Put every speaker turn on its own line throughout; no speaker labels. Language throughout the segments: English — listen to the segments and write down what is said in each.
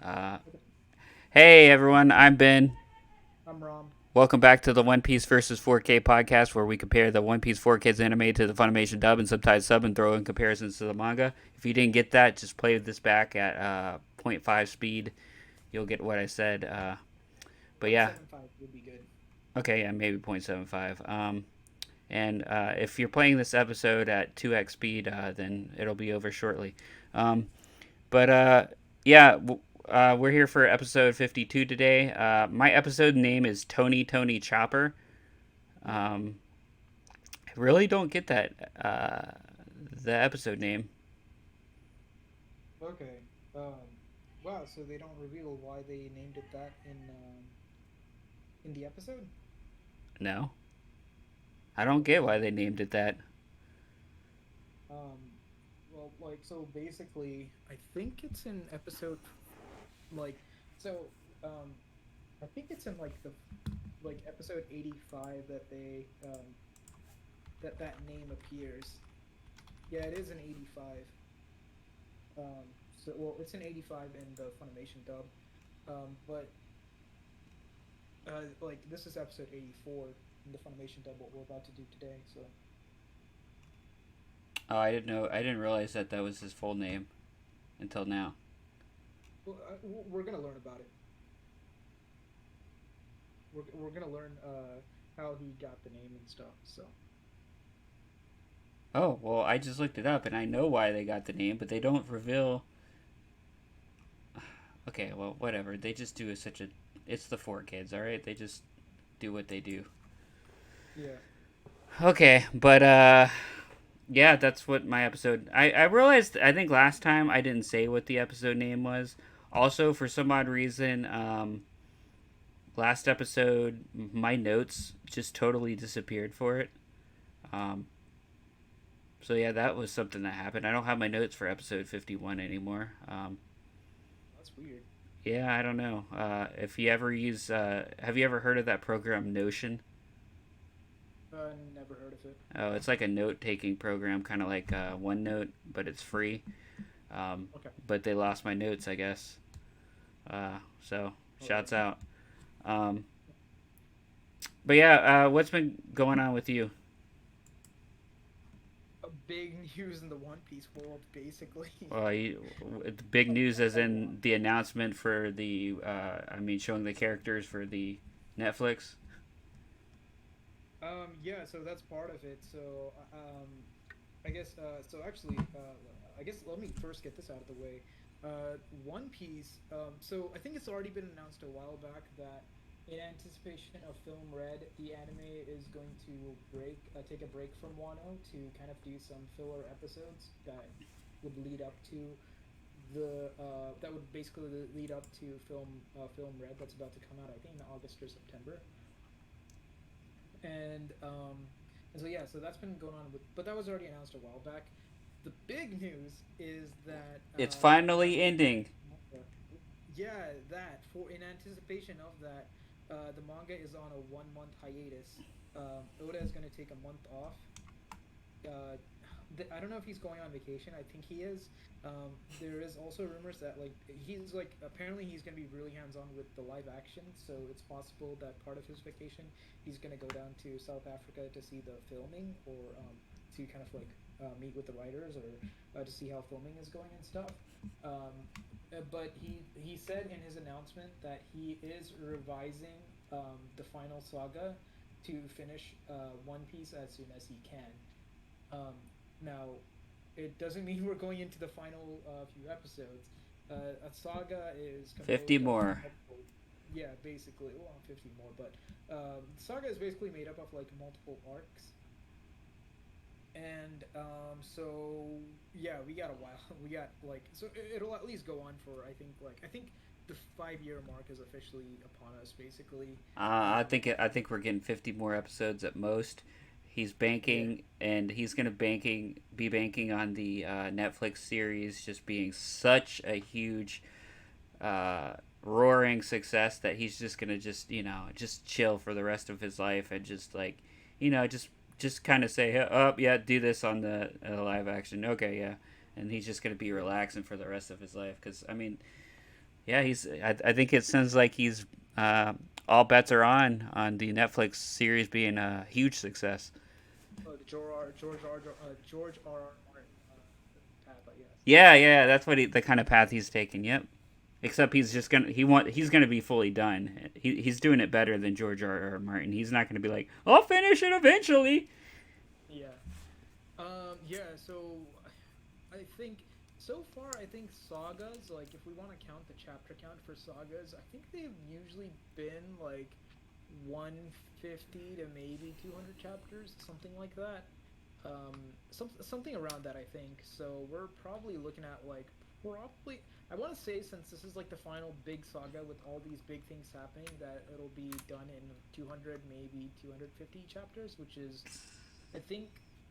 Uh, hey everyone, I'm Ben.
I'm Rom.
Welcome back to the One Piece versus 4K podcast, where we compare the One Piece 4K's anime to the Funimation dub and subtitled sub and throw in comparisons to the manga. If you didn't get that, just play this back at zero point 0.5 speed. You'll get what I said. But yeah,
0.75 would be good.
okay, yeah, maybe 0.75. And if you're playing this episode at 2x speed, then it'll be over shortly. Um, but yeah, we're here for episode 52 today. My episode name is Tony Chopper. Um, I really don't get the episode name.
Okay. Wow. So they don't reveal why they named it that in the episode.
No, I don't get
Okay.
why they named it that.
Um. Well, so basically, I think it's in episode like so. I think it's in like episode 85 that that name appears. Yeah, it is in 85. Well, it's in 85 in the Funimation dub. But this is episode 84 in the Funimation dub, what we're about to do today. So,
Oh, I didn't know. I didn't realize that that was his full name until now.
well, we're gonna learn about it. We're gonna learn how he got the name and stuff. So,
Oh well, I just looked it up and I know why they got the name, but they don't reveal. Okay, well, whatever. They just do such a. It's the four kids, all right. They just do what they do.
yeah.
Okay, but yeah, that's what my episode. I realized. I think last time I didn't say what the episode name was. Also, for some odd reason, last episode my notes just totally disappeared for it. Um, so yeah, that was something that happened. I don't have my notes for episode 51 anymore.
That's weird.
Yeah, I don't know. If you ever use, have you ever heard of that program Notion?
Never heard of it.
Oh, it's like a note taking program, kind of like OneNote, but it's free.
Okay.
But they lost my notes, I guess. So
All right.
shouts out. Um, but yeah, what's been going on with you?
A big news in the One Piece world, basically.
The big news, as in the announcement for the, I mean, showing the characters for the Netflix.
Yeah, so that's part of it. So, I guess, so actually, I guess let me first get this out of the way. One Piece, so I think it's already been announced a while back that in anticipation of Film Red, the anime is going to take a break from Wano to kind of do some filler episodes that would lead up to that would basically lead up to Film Red that's about to come out, I think in August or September. and and so yeah, so that's been going on with, but that was already announced a while back. The big news is that
It's finally ending.
yeah, that for in anticipation of that, the manga is on a 1 month hiatus. Oda is going to take a month off. uh, I don't know if he's going on vacation. I think he is. There is also rumors that he's apparently he's going to be really hands on with the live action. So it's possible that part of his vacation he's going to go down to South Africa to see the filming, or to kind of meet with the writers, or to see how filming is going and stuff. But he said in his announcement that he is revising the final saga to finish One Piece as soon as he can. Um, Now, it doesn't mean we're going into the final few episodes. A saga is
50
composed of
more.
multiple, yeah, basically, well, 50 more, but saga is basically made up of multiple arcs. And so yeah, we got a while. We got so it'll at least go on for, I think the 5 year mark is officially upon us, basically. Um,
I think we're getting 50 more episodes at most. He's
yeah,
banking, and he's gonna be banking on the Netflix series just being such a huge, roaring success that he's just gonna just chill for the rest of his life and just you know just kind of say, oh yeah, do this on the live action, okay, yeah, and he's just gonna be
yeah,
relaxing for the rest of his life because I mean Yeah, I think it sounds like he's uh, all bets are on the Netflix series being a huge success.
The George R. R. Martin path, I guess.
Yeah, yeah, that's the kind of path he's taking. Yep. Except he's gonna be fully done. He's doing it better than George R. R. Martin. He's not gonna be like, I'll finish it eventually.
Yeah. Yeah. So I think so far, I think sagas, like if we want to count the chapter count for sagas, I think they've usually been like 150 to maybe 200 chapters, something like that. Something around that, I think. So we're probably looking at like probably I want to say, since this is like the final big saga with all these big things happening, that it'll be done in 200, maybe 250 chapters, which is I think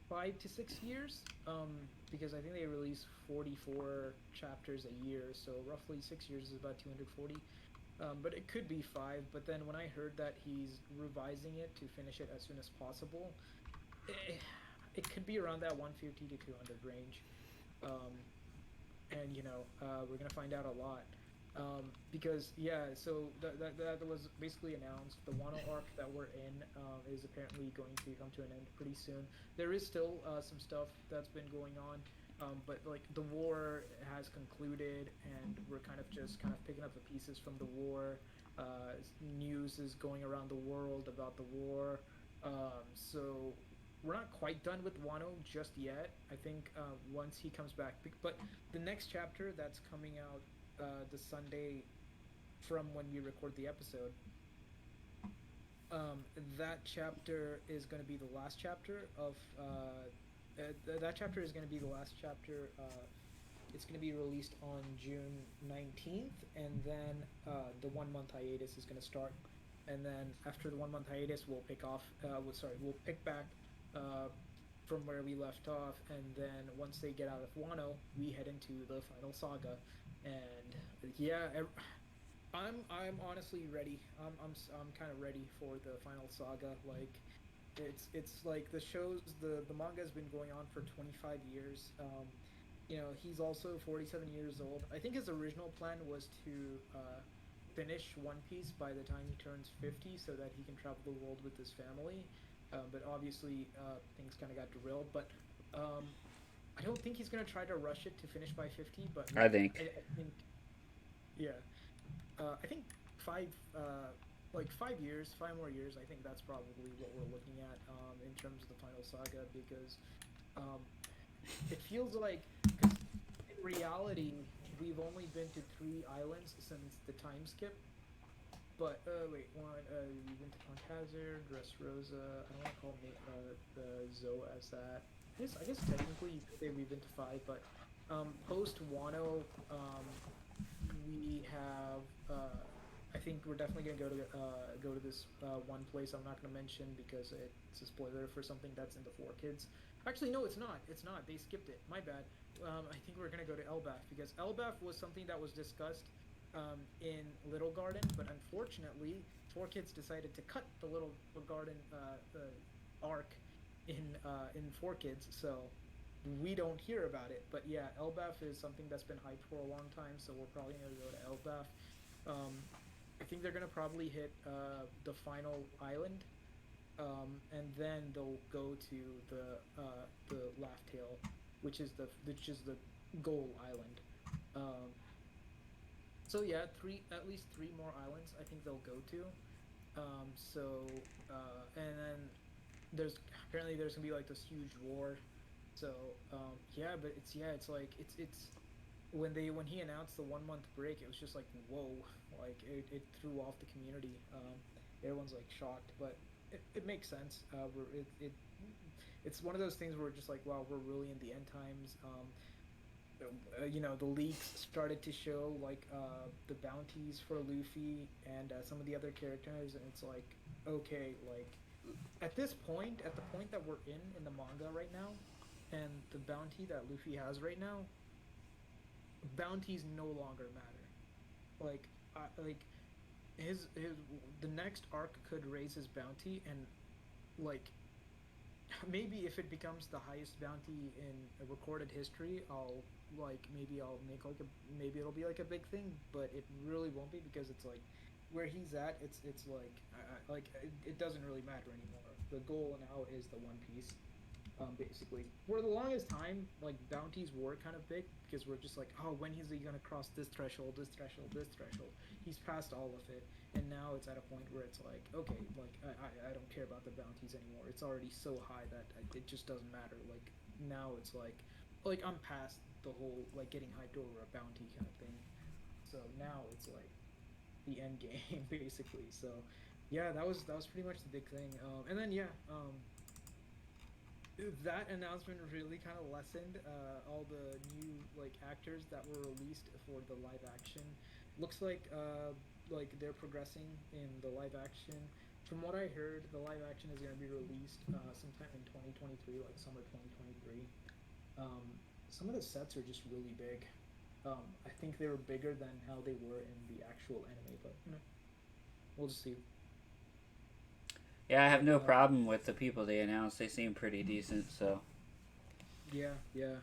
5 to 6 years. Because I think they release 44 chapters a year, so roughly 6 years is about 240. But it could be five. But then when I heard that he's revising it to finish it as soon as possible, it, it could be around that 150 to 200 range. Um, and we're gonna find out a lot. Because yeah, so that was basically announced. The Wano arc that we're in is apparently going to come to an end pretty soon. There is still some stuff that's been going on, but like the war has concluded, and we're kind of picking up the pieces from the war. News is going around the world about the war, so we're not quite done with Wano just yet. I think once he comes back, but the next chapter that's coming out the Sunday from when we record the episode, um, that chapter is going to be the last chapter of that chapter is going to be the last chapter. It's going to be released on June 19th, and then the 1 month hiatus is going to start. And then after the 1 month hiatus, we'll pick off. We'll pick back uh, from where we left off, and then once they get out of Wano, we head into the final saga. And yeah, I'm honestly ready. I'm kind of ready for the final saga. Like it's like the manga has been going on for 25 years. He's also 47 years old. I think his original plan was to finish One Piece by the time he turns 50, so that he can travel the world with his family. But obviously, things kind of got derailed. But um, I don't think he's gonna try to rush it to finish by 50. But
I think.
I think, yeah, I think five, like 5 years, 5 more years. I think that's probably what we're looking at in terms of the final saga, because um, it feels like, because in reality we've only been to three islands since the time skip. But wait, one we've been to Punk Hazard, Dressrosa. I don't want to call the Zoe as that. I guess technically you could say we've been to five, but post Wano, we have. I think we're definitely gonna go to this one place I'm not gonna mention, because it's a spoiler for something that's in the Four Kids. Actually, no, it's not. It's not. They skipped it. My bad. I think we're gonna go to Elbaf, because Elbaf was something that was discussed in Little Garden, but unfortunately, Four Kids decided to cut the Little Garden arc in Four Kids, so we don't hear about it. But yeah, Elbaf is something that's been hyped for a long time, so we're probably gonna go to Elbaf. Um, I think they're gonna probably hit the final island, and then they'll go to the Laugh Tale, which is the goal island. Um, so yeah, at least three more islands I think they'll go to. And then there's gonna be like this huge war. So yeah, but it's like it's when he announced the 1 month break, it was just like whoa, like it threw off the community. Everyone's like shocked, but it makes sense. It's one of those things where we're just like, wow, we're really in the end times. The leaks started to show like the bounties for Luffy and some of the other characters, and it's like, okay, like at the point that we're in the manga right now, and the bounty that Luffy has right now, bounties no longer matter. Like his the next arc could raise his bounty, and like maybe if it becomes the highest bounty in a recorded history, I'll like maybe I'll make like a maybe it'll be like a big thing, but it really won't be because it's like where he's at. It's like like it doesn't really matter anymore. The goal now is the One Piece. Basically, for the longest time, like bounties were kind of big because we're just like, oh, when is he gonna cross this threshold, this threshold, this threshold? He's passed all of it, and now it's at a point where it's like, okay, like I don't care about the bounties anymore. It's already so high that it just doesn't matter. Like now it's like I'm past the whole like getting hyped over a bounty kind of thing. So now it's like the end game basically. So yeah, that was pretty much the big thing. And then yeah, that announcement really kind of lessened all the new like actors that were released for the live action. Looks like they're progressing in the live action. From what I heard, the live action is going to be released sometime in 2023, like summer 2023. Some of the sets are just really big. I think they were bigger than how they were in the actual anime, but we'll just see.
Yeah, I have
But
no problem with the people they announced. They seem pretty decent. So
yeah, yeah.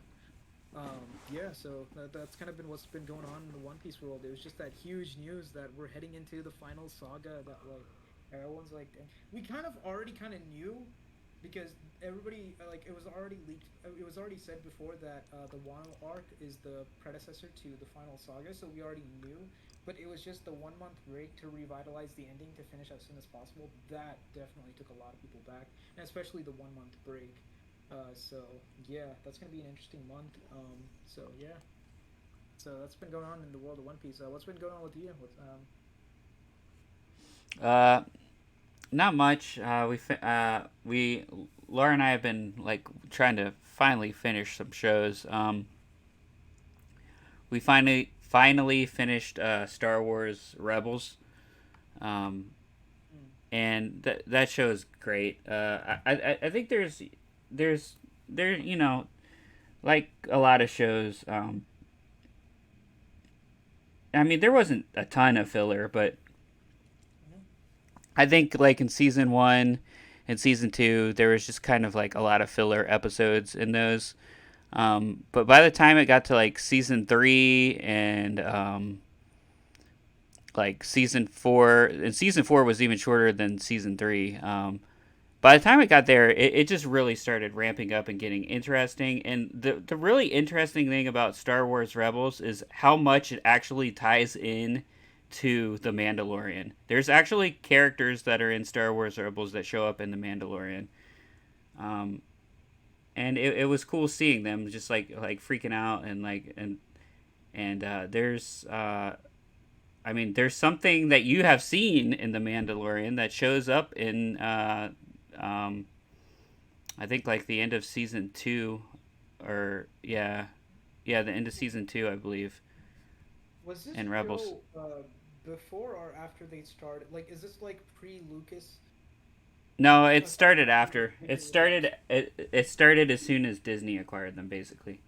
Yeah, so that's kind of been what's been going on in the One Piece world. It was just that huge news that we're heading into the final saga that like everyone's like we kind of already kind of knew because everybody like it was already leaked it was already said before that the Wano arc is the predecessor to the final saga, so we already knew, but it was just the 1 month break to revitalize the ending to finish as soon as possible. That definitely took a lot of people back, and especially the 1 month break. So yeah, that's gonna be an interesting month. So yeah, so that's been going on in the world of One Piece. What's been going on with you? What's
uh, not much. We Laura and I have been like trying to finally finish some shows. We finally finished Star Wars Rebels. Um,
mm,
and that show is great. I think there's there like a lot of shows. I mean there wasn't a ton of filler, but
mm-hmm,
I think like in season one and season two there was just kind of like a lot of filler episodes in those. But by the time it got to like season three and like season four, and season four was even shorter than season three. By the time it got there, it just really started ramping up and getting interesting. And the really interesting thing about Star Wars Rebels is how much it actually ties in to The Mandalorian. There's actually characters that are in Star Wars Rebels that show up in The Mandalorian. Um, and it was cool seeing them just like freaking out and like and there's I mean there's something that you have seen in The Mandalorian that shows up in um, I think like the end of season two, or yeah, the end of season two, I believe,
was this
in Rebels.
show before or after they started? Like, is this like pre Lucas?
No, it
Sorry,
started
not Lucas,
after. It
George Lucas.
started. It started as soon as Disney acquired them, basically.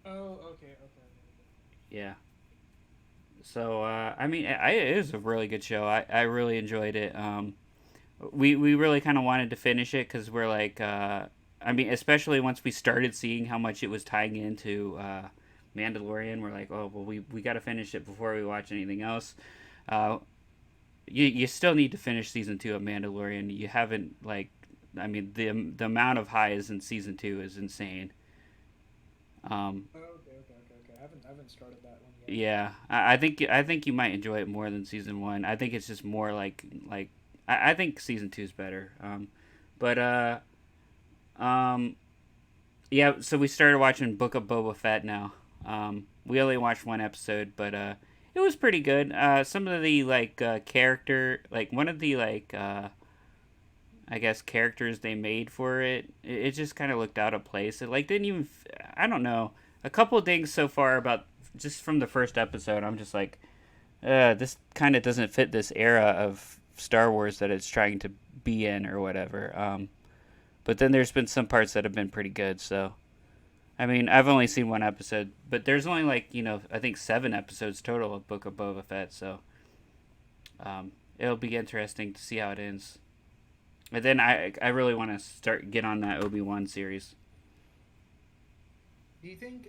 Oh, okay, okay, okay, okay.
Yeah. So I mean, it was a really good show. I really enjoyed it. We really kind of wanted to finish it because we're like, I mean, especially once we started seeing how much it was tying into Mandalorian, we're like, oh well, we got to finish it before we watch anything else. Uh, you still need to finish season two of Mandalorian. You haven't like, I mean, the amount of highs in season two is insane. Um,
Oh, okay, okay, okay, okay. I haven't started that one yet.
yeah, I think you might enjoy it more than season one. I think it's just more like I think season two is better. But um, yeah. So we started watching Book of Boba Fett now. We only watched one episode, but it was pretty good. Some of the like character, like one of the like I guess characters they made for it, it just kind of looked out of place. It like didn't even. I don't know. A couple of things so far about just from the first episode. I'm just like, this kind of doesn't fit this era of Star Wars that it's trying to be in or whatever. But then there's been some parts that have been pretty good. So I mean, I've only seen one episode, but there's only like I think 7 episodes total of Book of Boba Fett. So it'll be interesting to see how it ends. And then I really want to start get on that Obi-Wan series.
Do you think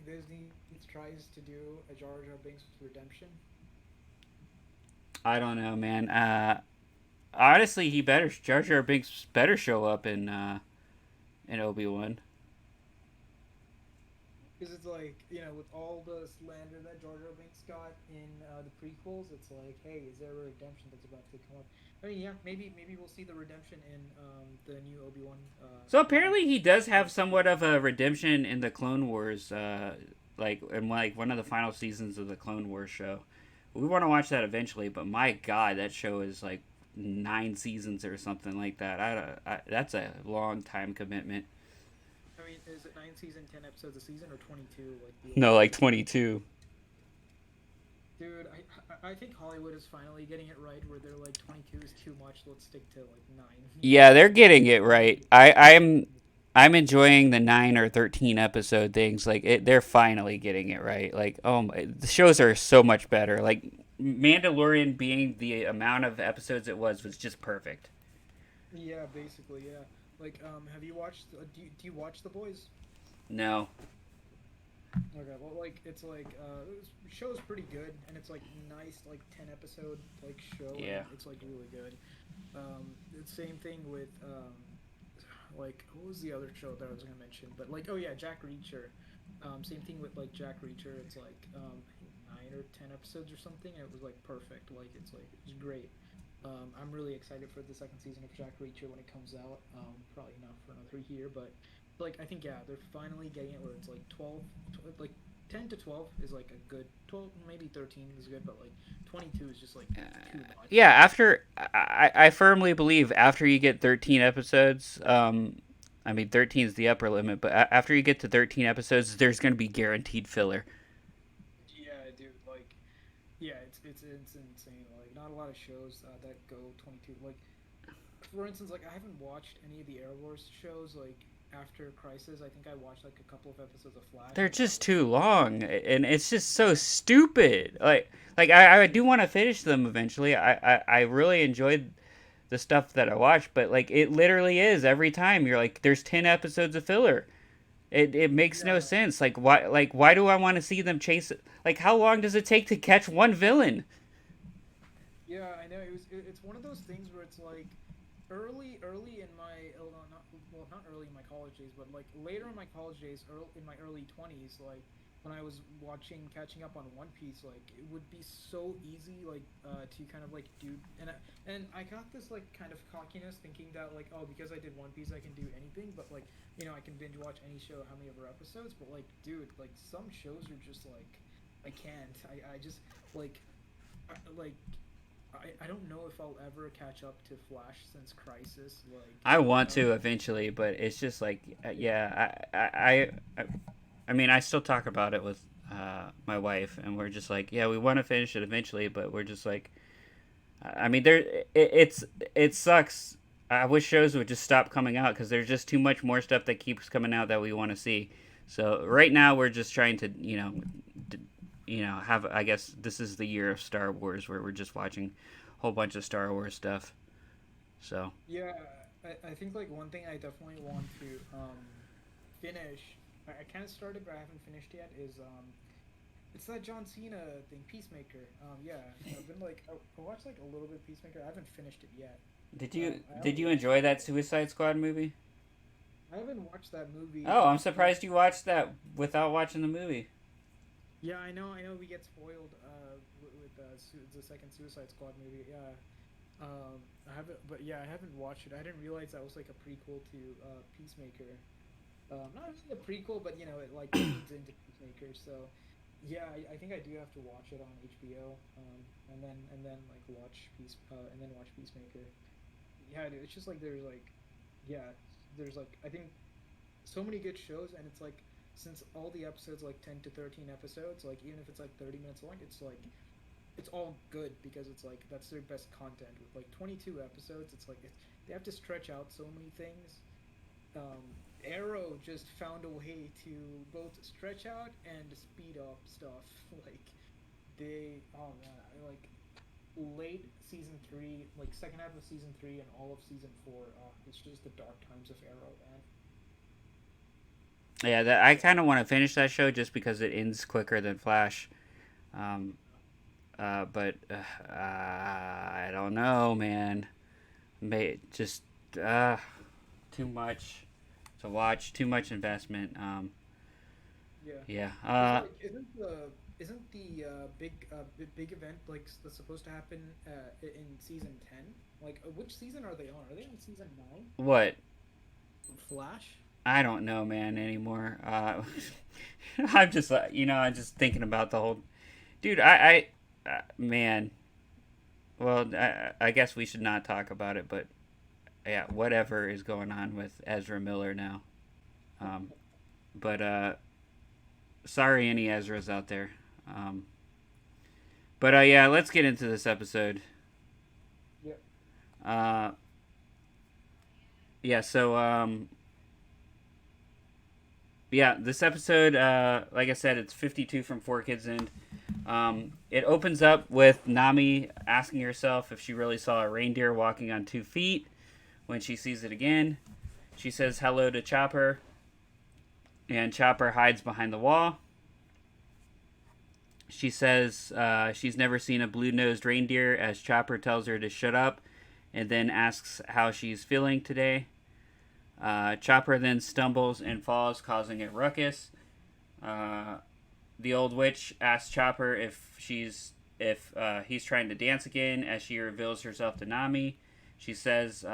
Disney tries to do a Jar Jar Binks redemption?
I don't know, man. Honestly, he better Jar Jar Binks better show up in Obi-Wan.
Because it's like, you know, with all the slander that Jar Jar Binks got in the prequels, it's like, hey, is there a redemption that's about to come up? I mean, yeah, maybe we'll see the redemption in the new Obi Wan
So
movie.
apparently he does have
Like,
somewhat of a redemption in the Clone Wars, like in like one of the final seasons of the Clone Wars show. We want to watch that eventually, but my God, that show is like 9 seasons or something like that. That's a long time commitment.
I mean, is it 9 season, 10 episodes a season, or 22 like the
No,
old
like
show?
22.
Dude, I think Hollywood is finally getting it right where they're like 22 is too much. Let's stick to like 9.
Yeah, they're
Like
getting it
finally
right.
getting
I
it right.
I'm enjoying the 9 or 13 episode things. Like they're finally getting it right. Like the shows are so much better. Like Mandalorian being the amount of episodes it was just perfect.
Yeah, basically, yeah. Like, have you watched? Do you watch The Boys?
No.
Okay, well, like it's like this show's pretty good, and it's like nice, like 10 episode like show, and
Yeah.
it's like really good. It's same thing with like what was the other show that I was gonna mention? But like, oh yeah, Jack Reacher. Same thing with like Jack Reacher. It's like I think 9 or 10 episodes or something, and it was like perfect. Like it's great. I'm really excited for the second season of Jack Reacher when it comes out. Probably not for another year, but like I think yeah, they're finally getting it where it's like like 10 to 12 is like a good 12, maybe 13 is good, but like 22 is just like too
Yeah,
much.
after I firmly believe after you get 13 episodes, I mean 13 is the upper limit, but after you get to 13 episodes, there's going to be guaranteed filler.
Yeah, dude, like yeah, it's insane. Like not a lot of shows that go 22. Like for instance, like I haven't watched any of the Air Wars shows like after Crisis. I think I watched like a couple of episodes of Flash,
They're
and that
just
was it.
too long, and it's just so
Yeah.
stupid. I do want to finish them eventually. I really enjoyed the stuff that I watched, but like it literally is every time you're like, there's 10 episodes of filler. It makes no
Yeah,
sense. Why do I want to see them chase it? Like how long does it take to catch one villain?
yeah, I know. It's one of those things where it's like early in my not well not early in my college days, but like later in my college days, in my early 20s, like when I was watching catching up on One Piece, like it would be so easy like to kind of like do and I got this like kind of cockiness thinking that like oh because I did One Piece I can do anything, but like you know I can binge watch any show how many ever episodes, but like dude like some shows are just like I can't I just like like I don't know if I'll ever catch up to Flash since Crisis. Like,
I want to eventually, but it's just like yeah, I mean I still talk about it with my wife, and we're just like yeah, we want to finish it eventually, but we're just like I mean it sucks. I wish shows would just stop coming out because there's just too much more stuff that keeps coming out that we want to see. So right now we're just trying to have I guess this is the year of Star Wars where we're just watching a whole bunch of Star Wars stuff. So
yeah, I think like one thing I definitely want to finish. I kind of started, but I haven't finished yet. Is it's that John Cena thing, Peacemaker. Yeah, I've been like I watched like a little bit of Peacemaker. I haven't finished it yet. I
did
only
you
watched
enjoy
like
that Suicide Squad movie?
I haven't watched that movie,
Oh, I'm
but
surprised you watched that without watching the movie.
yeah, I know we get spoiled with the second Suicide Squad movie. Yeah, I haven't, but yeah, I haven't watched it. I didn't realize that was like a prequel to Peacemaker. Not really a prequel, but you know, it like feeds into Peacemaker. So, yeah, I think I do have to watch it on HBO, and then like and then watch Peacemaker. Yeah, dude, it's just like there's like, yeah, there's like I think so many good shows, and it's like since all the episodes like 10 to 13 episodes, like even if it's like 30 minutes long, it's like it's all good because it's like that's their best content. With like 22 episodes, it's like they have to stretch out so many things. Arrow just found a way to both stretch out and speed up stuff. Like they, oh man, I like. late season three, like second half of season three and all of season four, it's just the dark times of Arrow, man.
Yeah, that I kind of want to finish that show just because it ends quicker than Flash. Um, but I don't know, man. Just uh, too much to watch, too much investment.
Yeah,
Yeah.
because like isn't the big event like that's supposed to happen in season 10? Like which season are they on? Are they on season 9?
What?
Flash?
I don't know, man, anymore. I'm just, I'm just thinking about the whole dude. Man. Well, I guess we should not talk about it, but yeah, whatever is going on with Ezra Miller now. Um, but sorry, any Ezras out there. Um, but yeah, let's get into this episode.
Yeah.
Uh, yeah, yeah, this episode, like I said, it's 52 from Four Kids End. It opens up with Nami asking herself if she really saw a reindeer walking on 2 feet. When she sees it again, she says hello to Chopper, and Chopper hides behind the wall. She says she's never seen a blue nosed reindeer as Chopper tells her to shut up and then asks how she's feeling today. Chopper then stumbles and falls, causing a ruckus. Uh, the old witch asks Chopper if he's trying to dance again as she reveals herself to Nami. She says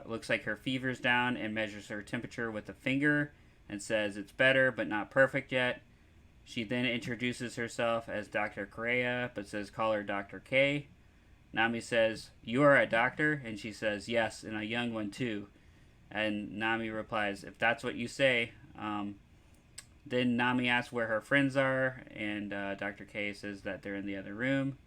looks like her fever's down and measures her temperature with a finger and says it's better but not perfect yet. She then introduces herself as Dr. Correa but says call her Dr. K. Nami says, "You are a doctor?" And she says, "Yes, and a young one too." And Nami replies, "If that's what you say." Then Nami asks where her friends are, and Dr. K says that they're in the other room.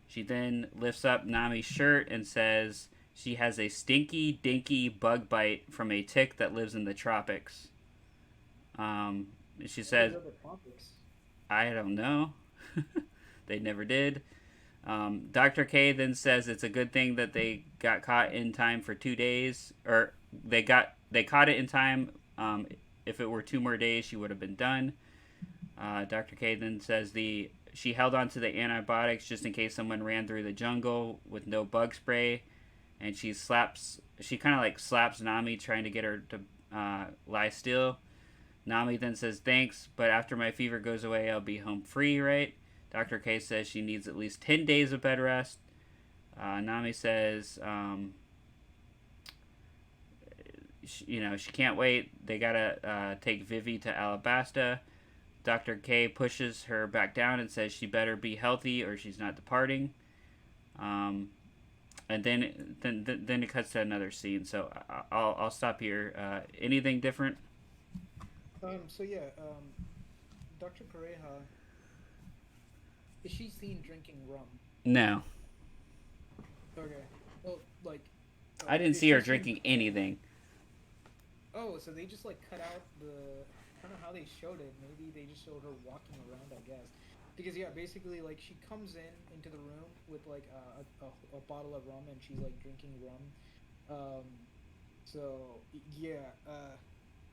She then lifts up Nami's shirt and says she has a stinky, dinky bug bite from a tick that lives in the tropics. Um, she
What is
said,
other topics?
I don't know. They never did. Dr. K then says it's a good thing that they got caught in time for 2 days, or they caught it in time. If it were 2 more days, she would have been done. Dr. K then says the she held on to the antibiotics just in case someone ran through the jungle with no bug spray, and she kind of like slaps Nami trying to get her to lie still. Nami then says thanks, but after my fever goes away, I'll be home free, right? Dr. K says she needs at least 10 days of bed rest. Nami says, she can't wait. They gotta take Vivi to Alabasta. Dr. K pushes her back down and says she better be healthy or she's not departing. Um, and then it cuts to another scene. So I'll stop here. Anything different?
So yeah, Dr. Correa, is she seen drinking rum?
No,
Okay. Well, like,
I didn't
is
see
she
her
seen?
drinking anything.
Oh, so they just like cut out the. I don't know how they showed it. Maybe they just showed her walking around, I guess. Because yeah, basically like she comes into the room with like a bottle of rum and she's like drinking rum. Um, yeah.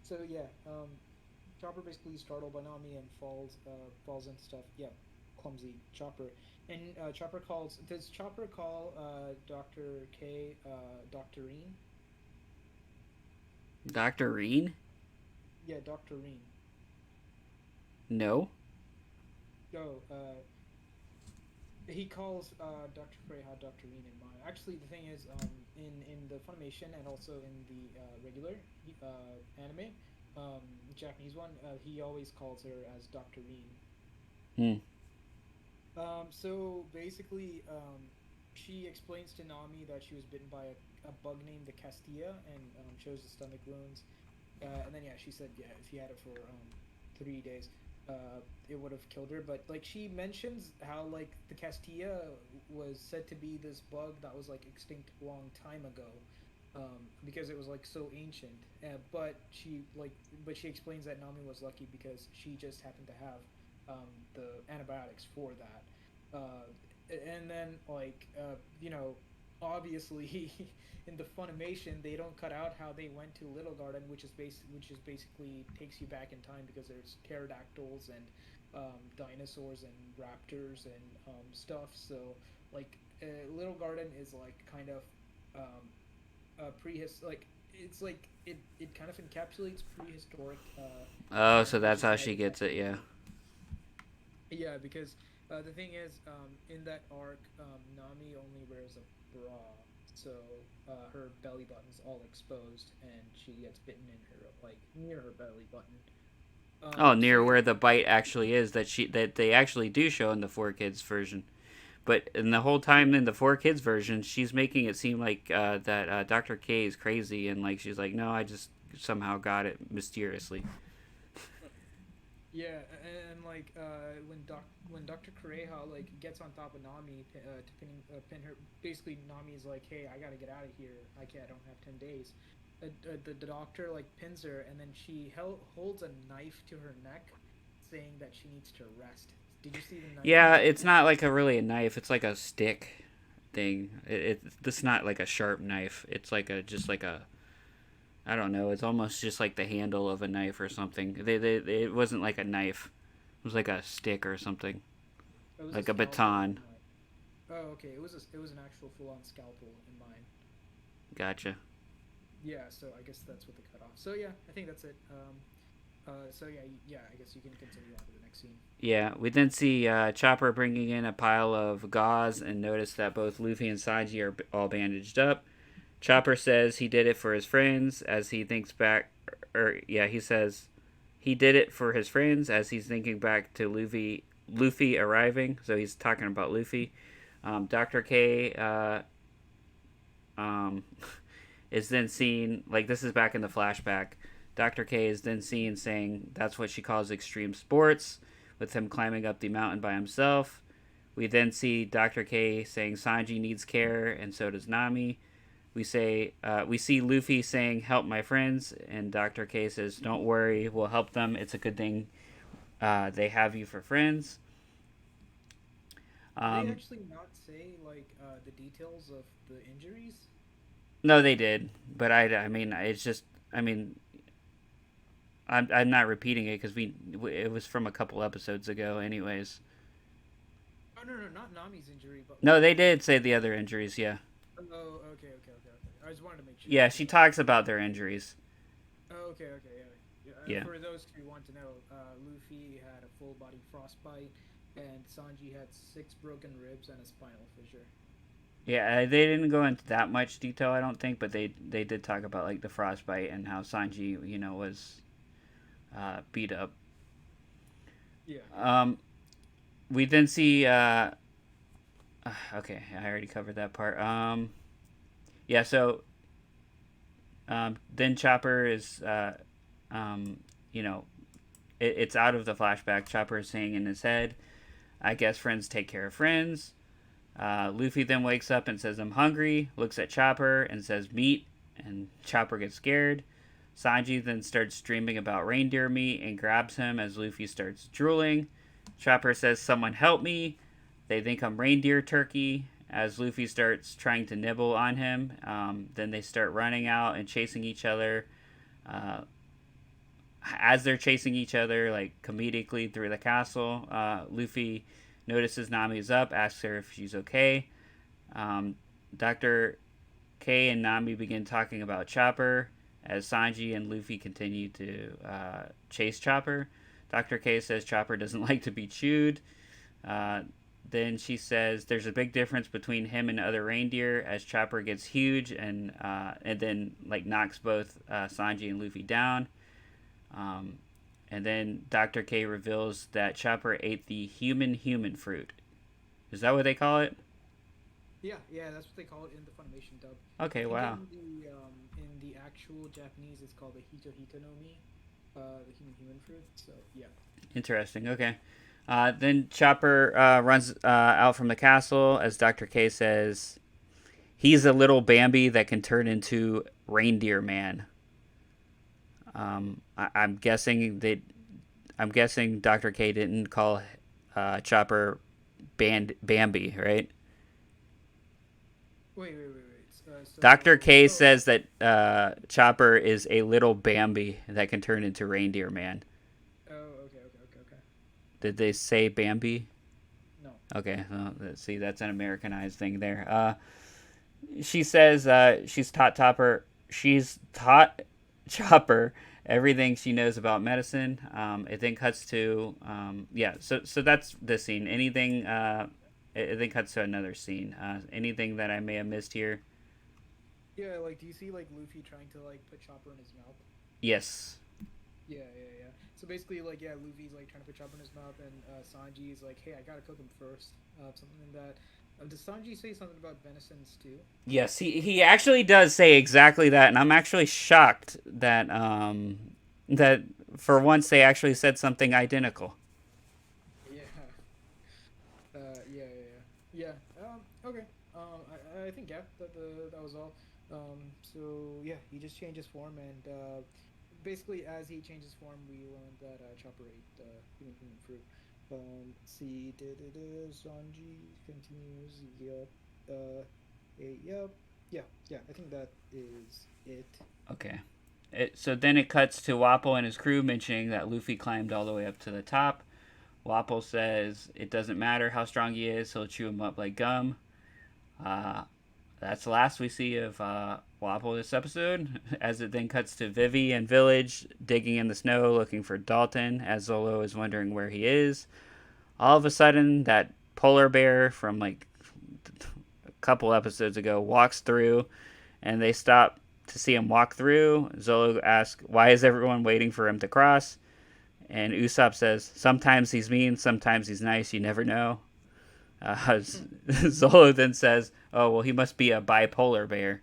So yeah. Chopper basically startled by Nami and falls into stuff. Yeah, clumsy Chopper. And Chopper calls. Does Chopper call Doctor K Doctorine?
Dr. Reen?
Yeah, Doctorine.
No.
Oh, he calls Dr. Freya Doctorine in mine. Actually, the thing is, in the Funimation and also in the regular anime, Japanese one, he always calls her as Doctorine.
Hmm.
So basically, she explains to Nami that she was bitten by a bug named the Castilla and shows the stomach wounds. And then yeah, she said yeah, if she had it for 3 days, it would have killed her. But like she mentions how like the Castilla was said to be this bug that was like extinct a long time ago, because it was like so ancient. But she explains that Nami was lucky because she just happened to have the antibiotics for that. and then obviously in the Funimation they don't cut out how they went to Little Garden, which is basically takes you back in time because there's pterodactyls and dinosaurs and raptors and stuff. So Little Garden is like kind of like it's like it kind of encapsulates prehistoric
Oh, so
time, which
that's
is
how
why
she
they
gets it. Yeah.
yeah, because the thing is, in that arc, Nami only wears a bra, so her belly button's all exposed, and she gets bitten in her like near her belly button.
Oh,
So
near
yeah,
where the bite actually is that they actually do show in the 4 Kids version. But in the whole time
yeah,
in the 4 Kids version, she's making it seem like that Dr. K is crazy, and like she's like, no, I just somehow got it mysteriously.
yeah, and when Doctor Kureha like gets on top of Nami to pin her, basically Nami's like, hey, I gotta get out of here. I don't have 10 days. The doctor like pins her, and then she holds a knife to her neck, saying that she needs to rest. Did you see the knife in
Yeah,
that?
it's not like a really a knife. It's like a stick thing. It's not like a sharp knife. It's like a just like a I don't know. It's almost just like the handle of a knife or something. It wasn't like a knife. It was like a stick or something,
It was a
like a
scalpel
baton.
in mine. Oh, okay. It was an actual full on scalpel in mine.
Gotcha.
Yeah, so I guess that's what they cut off. So yeah, I think that's it. So yeah, yeah, I guess you can continue on to the next scene.
Yeah, we then see Chopper bringing in a pile of gauze and notice that both Luffy and Sanji are all bandaged up. Chopper says he did it for his friends as he thinks back, or yeah, he says he did it for his friends as he's thinking back to Luffy arriving. So he's talking about Luffy. Dr. K um, is then seen, like this is back in the flashback. Dr. K is then seen saying that's what she calls extreme sports, with him climbing up the mountain by himself. We then see Dr. K saying Sanji needs care, and so does Nami. We see Luffy saying "Help my friends," and Dr. K says, "Don't worry, we'll help them. It's a good thing they have you for friends."
Did they
Um,
actually not say the details of the injuries?
no, they did, but I mean, it's just, I mean, I'm not repeating it because it was from a couple episodes ago, anyways.
Oh no, no, not Nami's injury, but
No, they did say the other injuries. Yeah,
oh, okay, okay, okay, okay. I just wanted to make sure
yeah, she
because
talks about their injuries.
oh, okay, okay, yeah. Yeah,
Yeah,
for those who want to know, Luffy had a full body frostbite, and Sanji had 6 broken ribs and a spinal fissure.
yeah, they didn't go into that much detail, I don't think, but they did talk about like the frostbite and how Sanji, was beat up.
Yeah, yeah.
Um, we then see. Okay, I already covered that part. Yeah, so then Chopper is, um, you know, it's out of the flashback. Chopper is saying in his head, "I guess friends take care of friends." Luffy then wakes up and says, "I'm hungry." Looks at Chopper and says, "Meat," and Chopper gets scared. Sanji then starts dreaming about reindeer meat and grabs him as Luffy starts drooling. Chopper says, "Someone help me." They think I'm reindeer turkey. As Luffy starts trying to nibble on him, then they start running out and chasing each other. Uh, as they're chasing each other, like comedically through the castle, Luffy notices Nami's up, asks her if she's okay. Um, Dr. K and Nami begin talking about Chopper as Sanji and Luffy continue to chase Chopper. Dr. K says Chopper doesn't like to be chewed. Uh, then she says there's a big difference between him and other reindeer as Chopper gets huge and then like knocks both Sanji and Luffy down. Um, and then Dr. K reveals that Chopper ate the human fruit. Is that what they call it?
Yeah, yeah, that's what they call it in the Funimation dub. I
Okay,
think
wow.
in the actual Japanese it's called the Hito Hito no Mi, the human fruit. So yeah.
Interesting. Okay. Then Chopper runs out from the castle as Dr. K says he's a little Bambi that can turn into Reindeer Man. I'm guessing Dr. K didn't call Chopper Bambi, right?
Wait.
Dr.
So
K
oh
says that Chopper is a little Bambi that can turn into Reindeer Man.
okay.
Did they say Bambi?
No.
Okay, well, see, that's an Americanized thing there. She says she's taught Chopper everything she knows about medicine. It then cuts to yeah. So that's the scene. Anything? It then cuts to another scene. Anything that I may have missed here?
Yeah, like do you see like Luffy trying to like put Chopper in his mouth?
Yes.
Yeah. So basically, like, yeah, Luffy's like trying to put chopper in his mouth, and Sanji's like, "Hey, I gotta cook him first." Something like that. Does Sanji say something about venison stew?
Yes, he actually does say exactly that, and I'm actually shocked that for once they actually said something identical.
Yeah. Yeah. Okay. I think yeah, that was all. So yeah, he just changes form, and basically, as he changes form, we learned that Chopper ate human fruit. See, Sanji continues. Yup. Yup. Yeah. I think that is it.
Okay. So then it cuts to Wapol and his crew mentioning that Luffy climbed all the way up to the top. Wapol says it doesn't matter how strong he is, he'll chew him up like gum. Uh, that's the last we see of Wapol this episode, as it then cuts to Vivi and Village digging in the snow looking for Dalton, as Zolo is wondering where he is. All of a sudden, that polar bear from like a couple episodes ago walks through, and they stop to see him walk through. Zolo asks, "Why is everyone waiting for him to cross?" And Usopp says, "Sometimes he's mean, sometimes he's nice. You never know." Zolo then says, "Oh well, he must be a bipolar bear."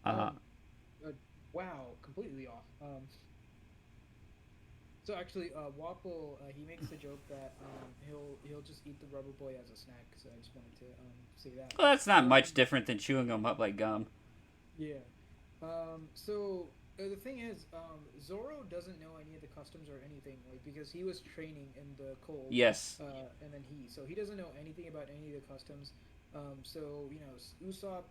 Uh,
Um. Wow. Completely off. So actually, Wapol he makes the joke that he'll just eat the rubber boy as a snack. So I just wanted to say that.
well, that's not much
Um.
different than chewing them up like gum.
Yeah. So the thing is, Zoro doesn't know any of the customs or anything, like because he was training in the cold,
Yes.
and then so he doesn't know anything about any of the customs. So Usopp,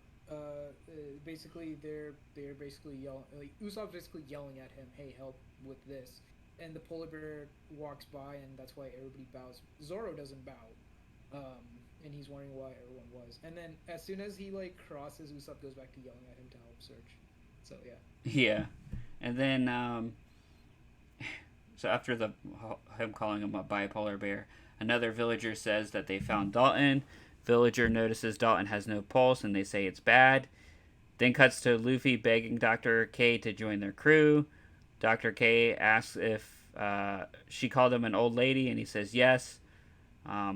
basically they're basically yelling, like Usopp's basically yelling at him, "Hey, help with this!" And the polar bear walks by, and that's why everybody bows. Zoro doesn't bow. And he's wondering why everyone was. And then as soon as he like crosses, Usopp goes back to yelling at him to help search. So yeah.
Yeah. And then, so after the him calling him a bipolar bear, another villager says that they found Dalton. Villager notices Dalton has no pulse, and they say it's bad. Then cuts to Luffy begging Dr. K to join their crew. Dr. K asks if she called him an old lady, and he says yes.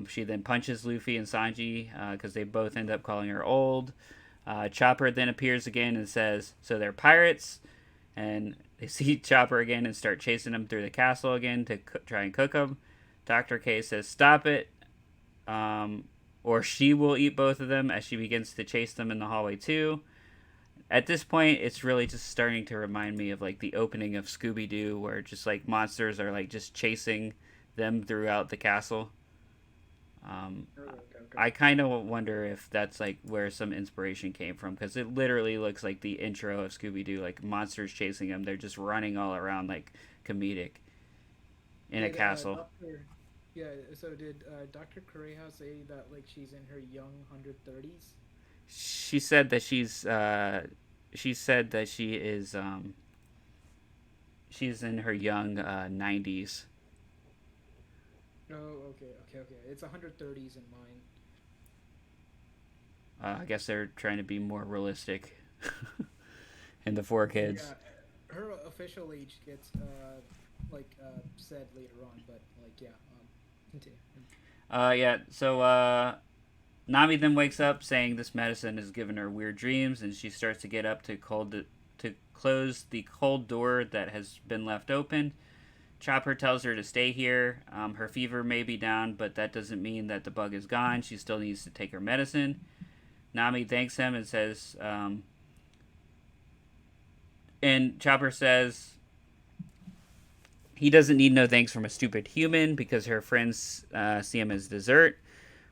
She then punches Luffy and Sanji because they both end up calling her old. Chopper then appears again and says, "So they're pirates." And they see Chopper again and start chasing him through the castle again to try and cook him. Dr. K says, "Stop it, um, or she will eat both of them," as she begins to chase them in the hallway too. At this point, it's really just starting to remind me of like the opening of Scooby Doo, where just like monsters are like just chasing them throughout the castle. Um,
Okay.
I kind of wonder if that's like where some inspiration came from because it literally looks like the intro of Scooby Doo, like monsters chasing them. They're just running all around like comedic in a
Did
castle.
Doctor? Yeah. So did Doctor Kureha say that like she's in her young 130s?
She said that she said that she's in her young 90s.
Oh, okay. It's 130s in mine.
I guess they're trying to be more realistic in the four kids.
Yeah, her official age gets said later on, but like yeah. Continue.
Yeah. So Nami then wakes up saying this medicine has given her weird dreams, and she starts to get up to close the cold door that has been left open. Chopper tells her to stay here. Her fever may be down, but that doesn't mean that the bug is gone. She still needs to take her medicine. Nami thanks him and says, and Chopper says He doesn't need no thanks from a stupid human because her friends see him as dessert.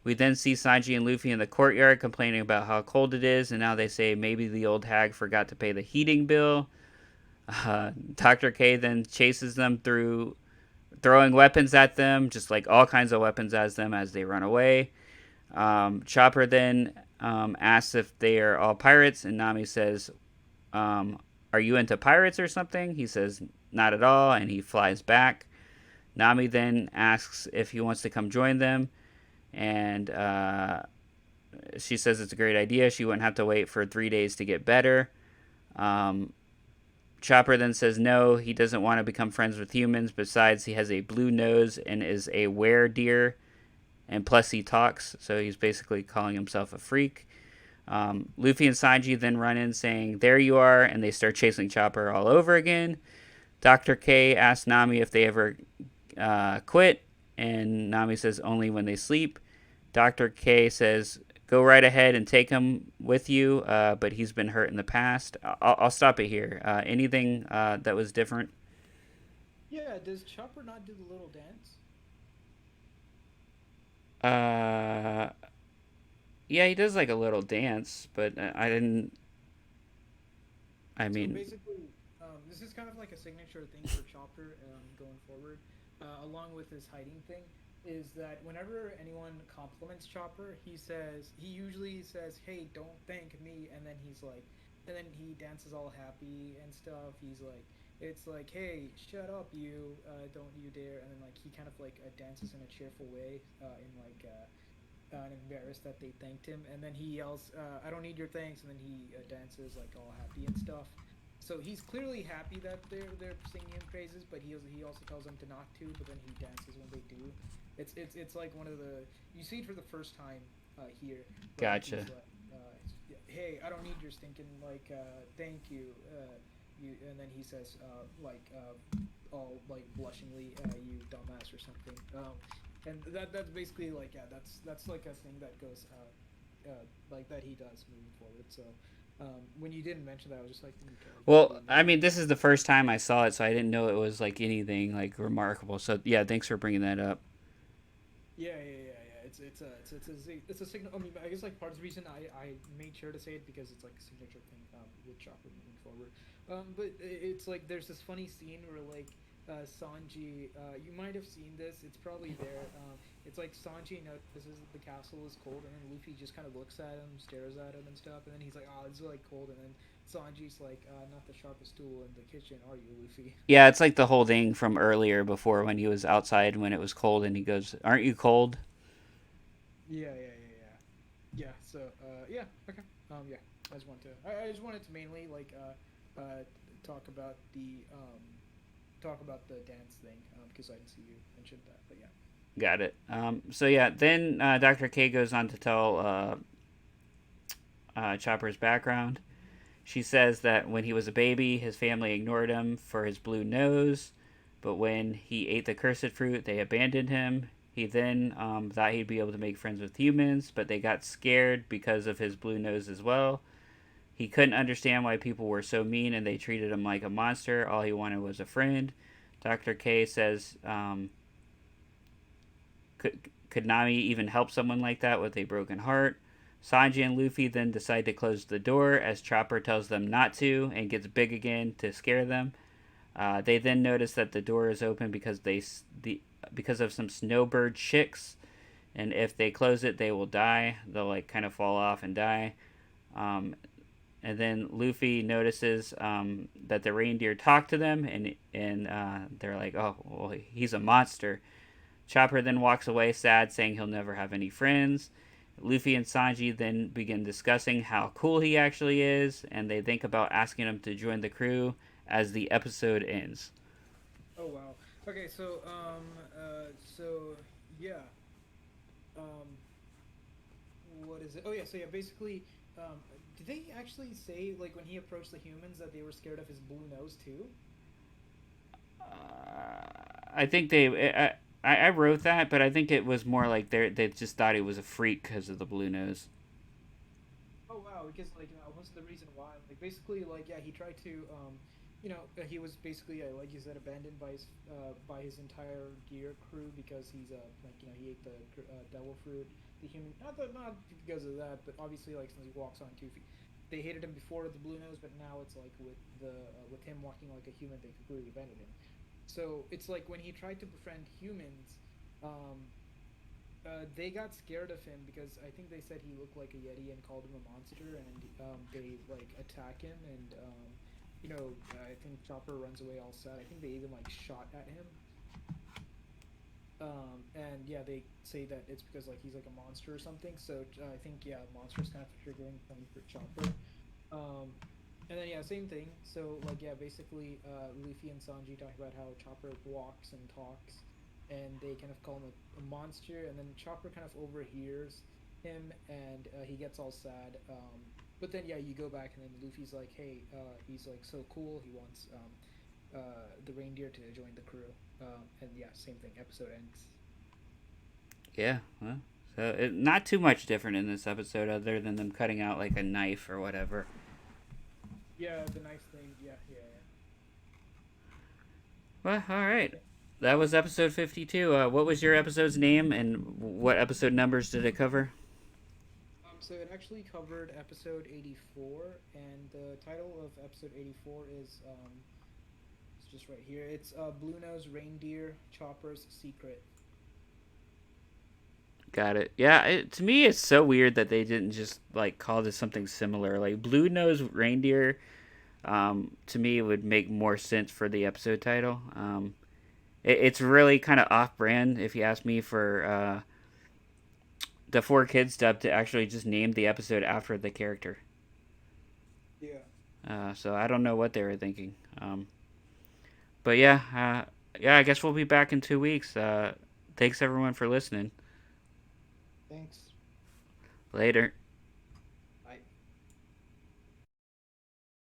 We then see Sanji and Luffy in the courtyard complaining about how cold it is, and now they say maybe the old hag forgot to pay the heating bill. Dr. K then chases them through, throwing weapons at them, just like all kinds of weapons at them as they run away. Chopper then asks if they are all pirates, and Nami says, "Are you into pirates or something?" He says, "Not at all," and he flies back. Nami then asks if he wants to come join them, and she says it's a great idea. She wouldn't have to wait for 3 days to get better. Um, Chopper then says no, he doesn't want to become friends with humans. Besides, he has a blue nose and is a were deer, and plus he talks, so he's basically calling himself a freak. Luffy and Sanji then run in saying, "There you are," and they start chasing Chopper all over again. Dr. K asks Nami if they ever quit, and Nami says only when they sleep. Dr. K says, "Go right ahead and take him with you," but he's been hurt in the past. I'll stop it here. Anything that was different?
Yeah, does Chopper not do the little dance?
Uh, yeah, he does like a little dance, but I didn't. I
So
mean,
basically, this is kind of like a signature thing for Chopper going forward, along with his hiding thing. Is that whenever anyone compliments Chopper, he usually says, "Hey, don't thank me," and then he's like, and then he dances all happy and stuff. He's like, it's like, "Hey, shut up, you! Don't you dare!" And then like he kind of like dances in a cheerful way, in like and embarrassed that they thanked him. And then he yells, "I don't need your thanks!" And then he dances like all happy and stuff. So he's clearly happy that they're singing him praises, but he also tells them to not to. But then he dances when they do. It's like one of the you see it for the first time here where
gotcha.
he's like, "Hey, I don't need your stinking like thank you." And then he says all like blushingly, "You dumbass" or something. And that's basically like yeah, that's like a thing that goes like that he does moving forward. So when you didn't mention that, I was just like, okay, I
Well,
didn't
I
know.
mean, this is the first time I saw it, so I didn't know it was like anything like remarkable. So yeah, thanks for bringing that up.
Yeah. It's a signal. I mean, I guess like part of the reason I made sure to say it because it's like a signature thing with Chopper moving forward. But it's like there's this funny scene where like Sanji, you might have seen this. It's probably there. It's like Sanji notices that the castle is cold, and then Luffy just kind of looks at him, stares at him, and stuff, and then he's like, "Oh, it's like cold," and then Sanji's like, "Not the sharpest tool in the kitchen, are you, Luffy?"
Yeah, it's like the whole thing from earlier before when he was outside when it was cold and he goes, "Aren't you cold?"
Yeah. So, yeah, okay. Yeah. I just want to. I just wanted to mainly like talk about the dance thing because I didn't see you mention that. But yeah.
Got it. So yeah, then Dr. K goes on to tell Chopper's background. She says that when he was a baby, his family ignored him for his blue nose, but when he ate the cursed fruit, they abandoned him. He then thought he'd be able to make friends with humans, but they got scared because of his blue nose as well. He couldn't understand why people were so mean and they treated him like a monster. All he wanted was a friend. Dr. K says, could Nami even help someone like that with a broken heart? Sanji and Luffy then decide to close the door as Chopper tells them not to and gets big again to scare them. They then notice that the door is open because of some snowbird chicks, and if they close it, they will die. They'll like kind of fall off and die. Um, and then Luffy notices that the reindeer talk to them, and they're like, "Oh, well, he's a monster." Chopper then walks away sad, saying he'll never have any friends. Luffy and Sanji then begin discussing how cool he actually is, and they think about asking him to join the crew as the episode ends.
Oh wow. Okay. So yeah. Um. What is it? Oh yeah. So yeah. Basically, um. Did they actually say like when he approached the humans that they were scared of his blue nose too?
I think I wrote that, but I think it was more like they just thought he was a freak because of the blue nose.
Oh wow, because like wasn't the reason why like basically like yeah he tried to he was basically, like you said, abandoned by his entire gear crew because he's like he ate the devil fruit. The human, not because of that, but obviously like since he walks on 2 feet, they hated him before the blue nose, but now it's like with him walking like a human, they completely abandoned him. So it's like when he tried to befriend humans, um, they got scared of him because I think they said he looked like a yeti and called him a monster, and they like attack him, and I think Chopper runs away all sad. I think they even like shot at him, and yeah, they say that it's because like he's like a monster or something. So I think yeah, monster's kind of a triggering thing for Chopper. Um, and then yeah, same thing. So like yeah, basically Luffy and Sanji talk about how Chopper walks and talks, and they kind of call him a monster. And then Chopper kind of overhears him, and he gets all sad. But then yeah, you go back, and then Luffy's like, hey, he's like so cool. He wants the reindeer to join the crew. And yeah, same thing. Episode ends.
Yeah. Well, so not too much different in this episode, other than them cutting out like a knife or whatever.
Yeah, the nice thing. Yeah, yeah, yeah.
Well, all right.
Okay.
That was episode 52. What was your episode's name, and what episode numbers did it cover?
So it actually covered episode 84, and the title of episode 84 is it's just right here. It's Blue Nose Reindeer Chopper's Secret.
Got it. Yeah, to me, it's so weird that they didn't just like call this something similar. Like Blue Nose Reindeer, to me, would make more sense for the episode title. It's really kind of off-brand, if you ask me, for the Four Kids dub to actually just name the episode after the character.
Yeah.
So I don't know what they were thinking. But yeah, yeah, I guess we'll be back in 2 weeks. Thanks everyone for listening.
Thanks.
Later.